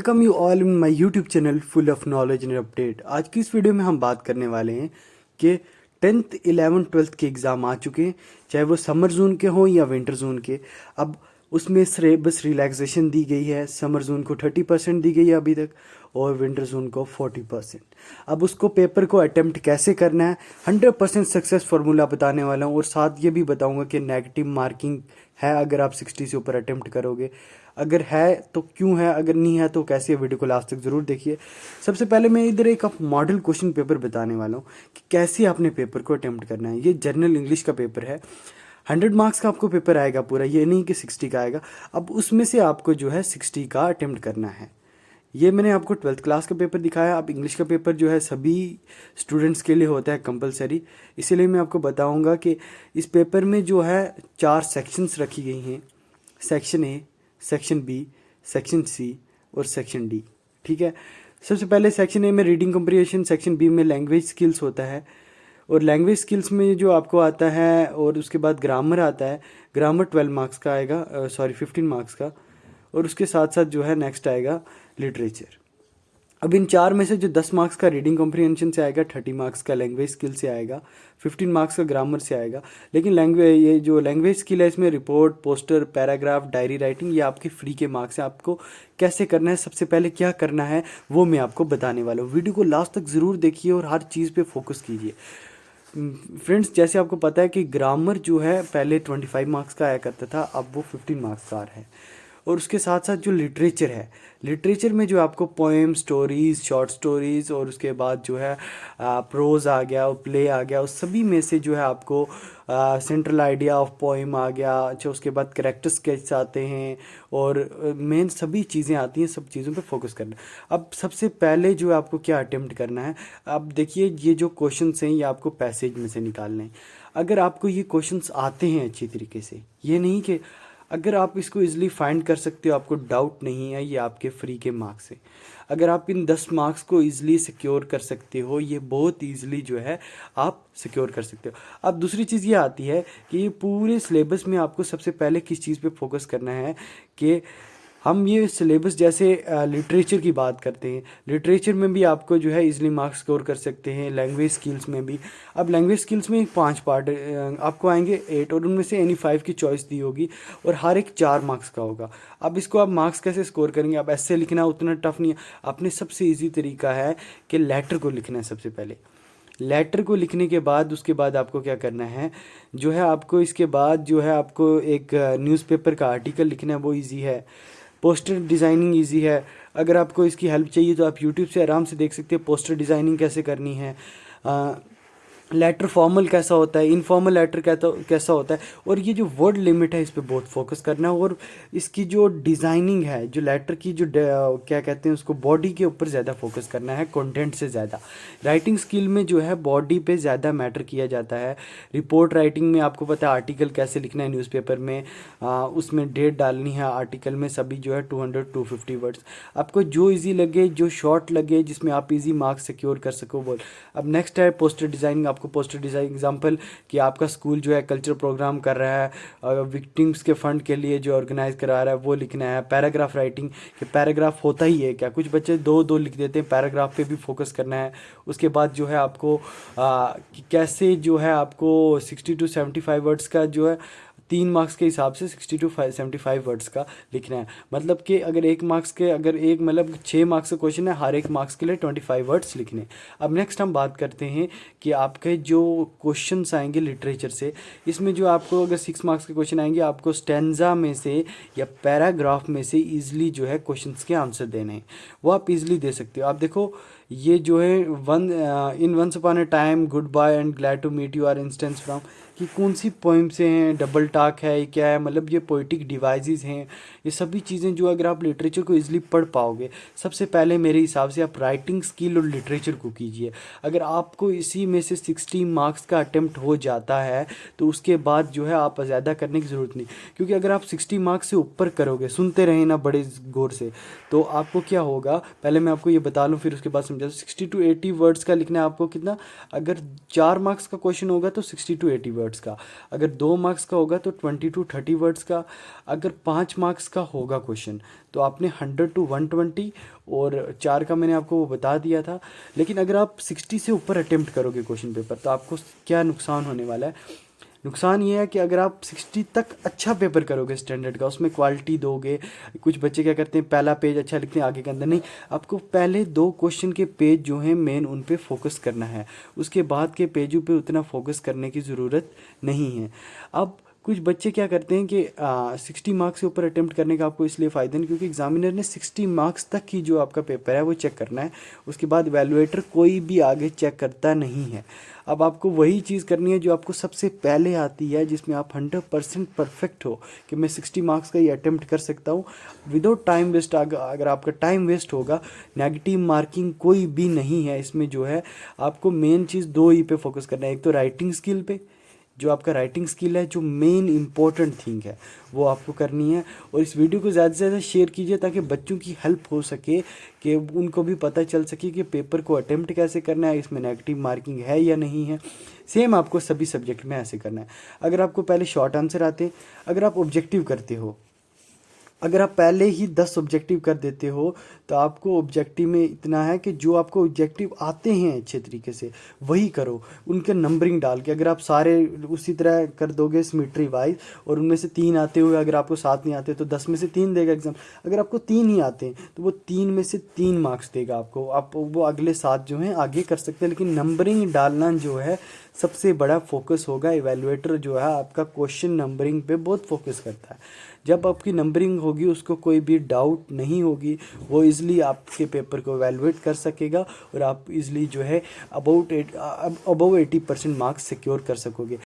Welcome you all in my YouTube channel full of knowledge and update. आज की इस video में हम बात करने वाले हैं कि 10th 11th 12th के एग्ज़ाम आ चुके हैं, चाहे वो समर जोन के हों या विंटर जोन के। अब उसमें सिलेबस रिलैक्सेशन दी गई है। समर जोन को 30% दी गई है अभी तक, और विंटर जोन को 40%। अब उसको पेपर को अटेम्प्ट कैसे करना है, 100% सक्सेस फार्मूला बताने वाला हूँ, और साथ ये भी बताऊँगा कि नेगेटिव मार्किंग है अगर आप 60 से ऊपर अटेम्प्ट करोगे। अगर है तो क्यों है, अगर नहीं है तो कैसे। वीडियो को लास्ट तक ज़रूर देखिए। सबसे पहले मैं इधर एक मॉडल क्वेश्चन पेपर बताने वाला हूँ कि कैसे आपने पेपर को अटेम्प्ट करना है। ये जनरल इंग्लिश का पेपर है। 100 मार्क्स का आपको पेपर आएगा पूरा, ये नहीं कि 60 का आएगा। अब उसमें से आपको जो है 60 का अटेम्प्ट करना है। ये मैंने आपको 12th क्लास का पेपर दिखाया। अब इंग्लिश का पेपर जो है सभी स्टूडेंट्स के लिए होता है कंपलसरी, इसीलिए मैं आपको बताऊंगा कि इस पेपर में जो है 4 सेक्शंस रखी गई हैं। Section A, section B, section C और सेक्शन डी। ठीक है। सबसे पहले सेक्शन ए में रीडिंग कम्प्रीहेंशन, सेक्शन बी में लैंग्वेज स्किल्स होता है, और लैंग्वेज स्किल्स में जो आपको आता है, और उसके बाद ग्रामर आता है। ग्रामर 12 मार्क्स का आएगा, 15 मार्क्स का। और उसके साथ साथ जो है नेक्स्ट आएगा लिटरेचर। अब इन 4 में से जो 10 मार्क्स का रीडिंग कॉम्प्रिहेंशन से आएगा, 30 मार्क्स का लैंग्वेज स्किल से आएगा, 15 मार्क्स का ग्रामर से आएगा। लेकिन ये जो लैंग्वेज स्किल है, इसमें report, poster, paragraph, diary writing, ये आपके फ्री के मार्क्स हैं। आपको कैसे करना है, सबसे पहले क्या करना है, वो मैं आपको बताने वाला हूँ। वीडियो को लास्ट तक ज़रूर देखिए और हर चीज़ पे फोकस कीजिए। फ्रेंड्स, जैसे आपको पता है कि ग्रामर जो है पहले 25 मार्क्स का आया करता था, अब वो 15 मार्क्स का आ रहा है। और उसके साथ साथ जो लिटरेचर है, लिटरेचर में जो आपको पोएम, स्टोरीज़, शॉर्ट स्टोरीज़, और उसके बाद जो है प्रोज आ गया और प्ले आ गया, उस सभी में से जो है आपको सेंट्रल आइडिया ऑफ पोएम आ गया। अच्छा, उसके बाद करेक्टर स्केच आते हैं, और मेन सभी चीज़ें आती हैं। सब चीज़ों पे फोकस करना है। अब सबसे पहले जो आपको क्या अटेम्प्ट करना है, अब देखिए ये जो क्वेश्चंस हैं ये आपको पैसेज में से निकालने हैं। अगर आपको ये क्वेश्चंस आते हैं अच्छी तरीके से, ये नहीं कि अगर आप इसको इजीली फाइंड कर सकते हो, आपको डाउट नहीं है, ये आपके फ्री के मार्क्स हैं। अगर आप इन 10 मार्क्स को इजीली सिक्योर कर सकते हो, ये बहुत इजीली जो है आप सिक्योर कर सकते हो। अब दूसरी चीज़ ये आती है कि ये पूरे सिलेबस में आपको सबसे पहले किस चीज़ पे फोकस करना है कि हम ये सिलेबस जैसे लिटरेचर की बात करते हैं, लिटरेचर में भी आपको जो है इजीली मार्क्स स्कोर कर सकते हैं। लैंग्वेज स्किल्स में भी, अब लैंग्वेज स्किल्स में 5 पार्ट आपको आएंगे 8, और उनमें से एनी 5 की चॉइस दी होगी, और हर एक 4 मार्क्स का होगा। अब इसको आप मार्क्स कैसे स्कोर करेंगे, अब ऐसे लिखना उतना टफ नहीं है। अपने सबसे ईजी तरीका है कि लेटर को लिखना है। सबसे पहले लेटर को लिखने के बाद उसके बाद आपको क्या करना है, जो है आपको इसके बाद जो है आपको एक न्यूज़पेपर का आर्टिकल लिखना है, वो ईजी है। पोस्टर डिज़ाइनिंग इजी है। अगर आपको इसकी हेल्प चाहिए तो आप यूट्यूब से आराम से देख सकते हैं पोस्टर डिज़ाइनिंग कैसे करनी है। लेटर फॉर्मल कैसा होता है, इनफॉर्मल लेटर कैसा होता है, और ये जो वर्ड लिमिट है इस पर बहुत फोकस करना है। और इसकी जो डिज़ाइनिंग है, जो लेटर की जो क्या कहते हैं उसको, बॉडी के ऊपर ज़्यादा फोकस करना है, कंटेंट से ज़्यादा। राइटिंग स्किल में जो है बॉडी पे ज़्यादा मैटर किया जाता है। रिपोर्ट राइटिंग में आपको पता है आर्टिकल कैसे लिखना है न्यूज़पेपर में, उसमें डेट डालनी है आर्टिकल में, सभी जो है 200-250 वर्ड्स। आपको जो ईजी लगे, जो शॉर्ट लगे, जिसमें आप ईजी मार्क्स सिक्योर कर सको बोल। अब नेक्स्ट है पोस्टर डिज़ाइनिंग। आपको पोस्टर डिज़ाइन एग्जांपल कि आपका स्कूल जो है कल्चर प्रोग्राम कर रहा है, विक्टिम्स के फंड के लिए जो ऑर्गेनाइज करा रहा है, वो लिखना है। पैराग्राफ राइटिंग, कि पैराग्राफ होता ही है क्या, कुछ बच्चे दो दो लिख देते हैं, पैराग्राफ पे भी फोकस करना है। उसके बाद जो है आपको कि कैसे जो है आपको 60-75 वर्ड्स का जो है 3 मार्क्स के हिसाब से 60-75 वर्ड्स का लिखना है। मतलब कि अगर 1 मार्क्स के, अगर एक मतलब 6 मार्क्स का क्वेश्चन है, हर एक मार्क्स के लिए 25 वर्ड्स लिखने। अब नेक्स्ट हम बात करते हैं कि आपके जो क्वेश्चंस आएंगे लिटरेचर से, इसमें जो आपको अगर 6 मार्क्स के क्वेश्चन आएंगे, आपको स्टेंजा में से या पैराग्राफ में से ईजिली जो है क्वेश्चंस के आंसर देने हैं, वो आप ईजिली दे सकते हो। आप देखो ये जो है in once upon a time, good bye and glad to meet you are instance from, कि कौन सी पोइम से हैं, डबल टाक है, ये क्या है, मतलब ये पोइटिक डिवाइसेस हैं। ये सभी चीज़ें जो अगर आप लिटरेचर को इजीली पढ़ पाओगे, सबसे पहले मेरे हिसाब से आप राइटिंग स्किल और लिटरेचर को कीजिए। अगर आपको इसी में से 60 मार्क्स का अटेम्प्ट हो जाता है तो उसके बाद जो है आप ज़्यादा करने की ज़रूरत नहीं, क्योंकि अगर आप 60 मार्क्स से ऊपर करोगे, सुनते रहें ना बड़े गौर से, तो आपको क्या होगा, पहले मैं आपको ये बता लूँ फिर उसके बाद समझा। 60-80 वर्ड्स का लिखना है आपको। कितना, अगर 4 मार्क्स का क्वेश्चन होगा तो 60-80 वर्ड्स का, अगर 2 मार्क्स का होगा तो 20-30 वर्ड्स का, अगर 5 मार्क्स का होगा क्वेश्चन, तो आपने 100 to 120 और 4 का मैंने आपको वो बता दिया था। लेकिन अगर आप 60 से ऊपर अटेम्प्ट करोगे क्वेश्चन पेपर, तो आपको क्या नुकसान होने वाला है? नुकसान ये है कि अगर आप 60 तक अच्छा पेपर करोगे स्टैंडर्ड का, उसमें क्वालिटी दोगे। कुछ बच्चे क्या करते हैं, पहला पेज अच्छा लिखते हैं, आगे के अंदर नहीं। आपको पहले 2 क्वेश्चन के पेज जो हैं मेन, उन पे फोकस करना है। उसके बाद के पेजों पे उतना फोकस करने की ज़रूरत नहीं है। अब कुछ बच्चे क्या करते हैं कि 60 मार्क्स से ऊपर अटेम्प्ट करने का आपको इसलिए फ़ायदा नहीं, क्योंकि एग्जामिनर ने 60 मार्क्स तक की जो आपका पेपर है वो चेक करना है। उसके बाद वैल्यूएटर कोई भी आगे चेक करता नहीं है। अब आपको वही चीज़ करनी है जो आपको सबसे पहले आती है, जिसमें आप 100% परफेक्ट हो कि मैं 60 मार्क्स का ही अटेम्प्ट कर सकता हूँ विदाउट टाइम वेस्ट। अगर आपका टाइम वेस्ट होगा, नेगेटिव मार्किंग कोई भी नहीं है इसमें। जो है आपको मेन चीज़ 2 ही पे फोकस करना है। एक तो राइटिंग स्किल पे, जो आपका राइटिंग स्किल है, जो मेन इंपॉर्टेंट थिंग है, वो आपको करनी है। और इस वीडियो को ज़्यादा से ज़्यादा शेयर कीजिए ताकि बच्चों की हेल्प हो सके, कि उनको भी पता चल सके कि पेपर को अटेम्प्ट कैसे करना है, इसमें नेगेटिव मार्किंग है या नहीं है। सेम आपको सभी सब्जेक्ट में ऐसे करना है। अगर आपको पहले शॉर्ट आंसर आते हैं, अगर आप ऑब्जेक्टिव करते हो, अगर आप पहले ही 10 ऑब्जेक्टिव कर देते हो, तो आपको ऑब्जेक्टिव में इतना है कि जो आपको ऑब्जेक्टिव आते हैं अच्छे तरीके से वही करो, उनके नंबरिंग डाल के। अगर आप सारे उसी तरह कर दोगे सिमेट्री वाइज, और उनमें से 3 आते हुए अगर आपको 7 नहीं आते, तो 10 में से 3 देगा एग्जाम। अगर आपको 3 ही आते हैं, तो वो 3 में से 3 मार्क्स देगा आपको। आप वो अगले 7 जो हैं आगे कर सकते हैं, लेकिन नंबरिंग डालना जो है सबसे बड़ा फोकस होगा। इवैल्यूएटर जो है आपका क्वेश्चन नंबरिंग पे बहुत फोकस करता है। जब आपकी नंबरिंग होगी, उसको कोई भी डाउट नहीं होगी, वो इजली आपके पेपर को इवैल्यूएट कर सकेगा, और आप इजली जो है अबाउट 80% मार्क्स सिक्योर कर सकोगे।